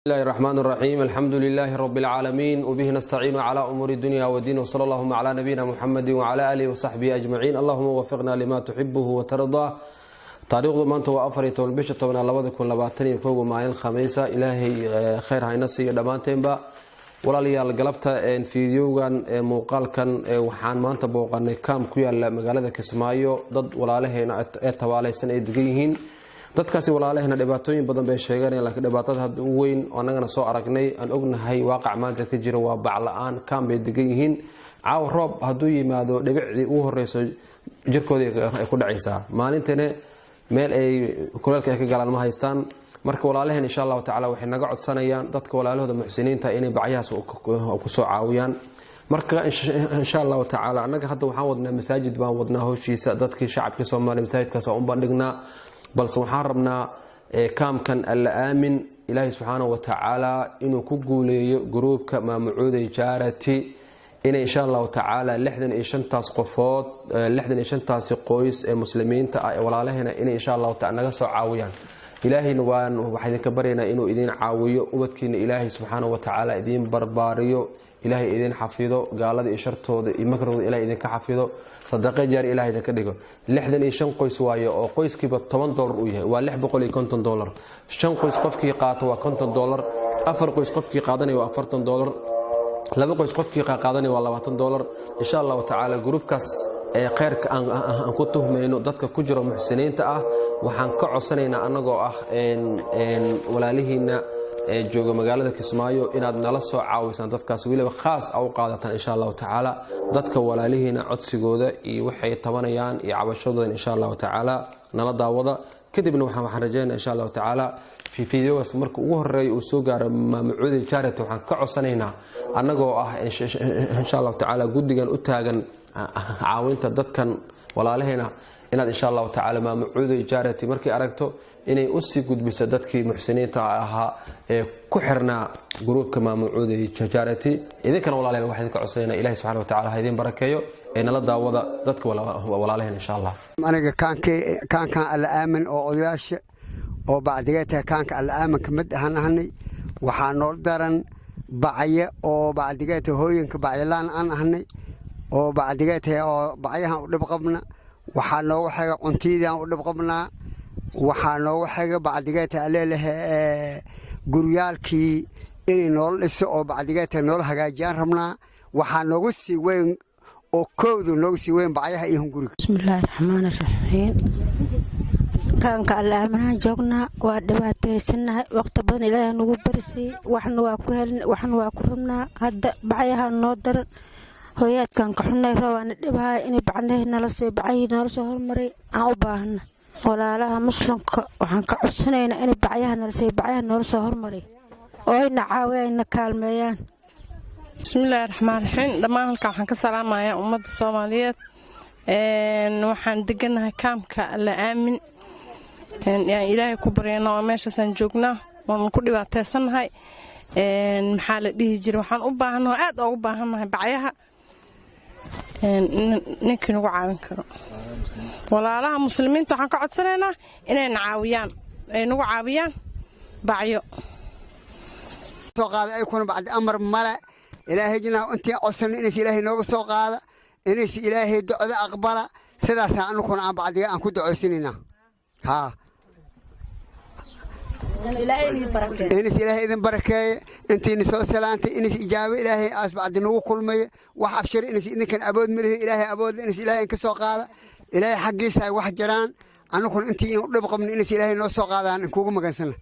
بسم الله الرحمن الرحيم. الحمد لله رب العالمين وبه نستعين على أمور الدنيا والدين وصلى اللهم على نبينا محمد وعلى آله وصحبه أجمعين. اللهم وفقنا لما تحبه وترضاه. تاريخ maanta waa 14 bisha 2022 maalin khamiisa. Ilaahay khayr hayna siiyo dhamaanteenba. walaalayaal galabta fiidiyowgan muuqaalkan waxaan maanta booqanay kaam ku yaala magaalada Kismaayo. dad walaalaheena ee tabaalaysan ay degan yihiin. dadkaasi walaalaheena dhibaatooyin badan bay sheeganayaan, laakiin dhibaatada hadda u weyn oo anagana soo aragnay aan ognahay waaqac maanta ka jira waa baclaan. kaam bay degan yihiin. caaw roob hadduu yimaado dhibicdii ugu horeyso jirkooda ay ku dhacaysaa. maalintana meel ay kuleelka ay ka galaan ma haystaan. marka walaalaheen insha Allah taala waxay naga codsanayaan dadka walaalahooda muxsiniinta inay bacyahaas ku soo caawiyaan. marka insha Allah taala anaga hadda waxaan wadnaa masaajid baan wadnaa howshiisa dadkii shacabka Soomaaliyeed masaajidkaas oo bandhignaa. balse waxaan rabnaa kaamkan alla aamin Ilaahay subhanahu wa ta'ala inuu ku guuleeyo gruubka Maamucuuday Charity inay insha Allah taala 65 qofood 65 qoys ee muslimiinta ah ee walaalaheena inay insha Allah taala naga soo caawiyaan. ilaahayna waxaan ka baryaynaa inuu idin caawiyo ubadkiina. Ilaahay subhanahu wa ta'ala idin barbaariyo. ilaahay idin xafido gaalada iyo shartooda iyo makrooda ilaahay idin ka xafido. sadaqo jaar ilaahay idin ka dhigo. 65 qoys waayo oo qoyskiiba $10 u yahay waa $650. 5 qoys qofkii qaato waa $50. 4 qoys qofkii qaadanay waa $40. 2 qoys qofkii qaadanay waa $20. insha Allah taala gruubkaas ee khayrka aan ku tuhmayno dadka ku jira muxsiniinta ah waxaan ka codsanaynaa anagoo ah walaalihiina jooga magaalada Kismaayo inaad nala soo caawisaan dadkaas waliba khaas ah u qaadataan insha Allah taala. dadka walaalihiina codsigooda iyo waxay tabanayaan iyo cabashadooda insha Allah taala nala daawada. kadibna waxaan rajaynayaa insha Allah taala fiidiyowgaas marka ugu horeeyo uu soo gaaro Maamucuuday Charity waxaan ka codsanaynaa anagoo ah insha Allah taala gudigan u taagan caawinta dadkan walaalaheena inaad insha Allah taala Maamucuuday Charity markii aragto inay u sii gudbiso dadkii muxsiniinta ahaa ee ku xirnaa gruubka Maamucuuday Charity. idinkana walaalaheena waxaan ka codsanaynaa Ilaahay subhanahu wa ta'ala ha idin barakeeyo ee nala daawada dadka walaalaheena insha Allah. aniga kaankan alla aamin oo odayaasha oo bacdigeeta kaanka alla aamin kamid ahanay waxaa noo daran bacye oo bacdigeeta hooyinka bacyalaan aan ahnay oo bacdigeeta oo bacyahan u dhib qabna. waxaa noogu xiga cuntiidaan u dhib qabnaa. waxaa noogu xiga bacdigeeta leelahay guryaalkii inay nool dhiso oo bacdigeeta nool hagaajiyaan rabnaa. waxaa noogu sii weyn oo koodu noogu sii weyn bacyaha iyo hunguriga. bismillaahi raxmaani raxiim. kaanka alla aaminaan joognaa waa dhibaataysanahay waqti badan ilaahay nagu barisay waxna waa ku helin waxna waa ku rabnaa. hadda bacyaha noo daran hooyaadkan ka xunay rawaana dhibahay inay bacnahay nala soo hormaray aan u baahna. walaalaha muslimka waxaan ka codsanaynaa inay bacyaha nala soo hormaray oo ayna caawiyayna kaalmeeyaan. bismillaahi raxmaani raxiim. dhammaan halkan waxaan ka salaamayaa ummadda Soomaaliyeed. waxaan deganahay kaamka alla aamin yaan ilaahay ku baryana oo meeshaasaan joognaa waan ku dhibaataysanahay. maxaa la dhihi jiray waxaan u baahanahay aad ugu baahanahay bacyaha ninkii nagu caawin karo. walaalaha muslimiinta waxaan ka codsanaynaa inay nagu caawiyaan bacyo soo qaada ay kuna bacdi amar male ilaahayna intii codsan inay ilaahay nooga soo qaada inay ilaahay ducada aqbala sidaas anukuna aan bacdiga aan ku duceysanayna. ilaahay idin barakeeye intiina soo salaantay inay ijaabo ilaahay aas bacdi nagu kulmay wax abshir inay idinkan abood maleeyo ilaahay abood inay ilaahay ka soo qaada. ilaahay xaqiisa ay wax jiraan anukuna intii u dhib qabnay inay ilaahay noo soo qaadaan kuugu magansana.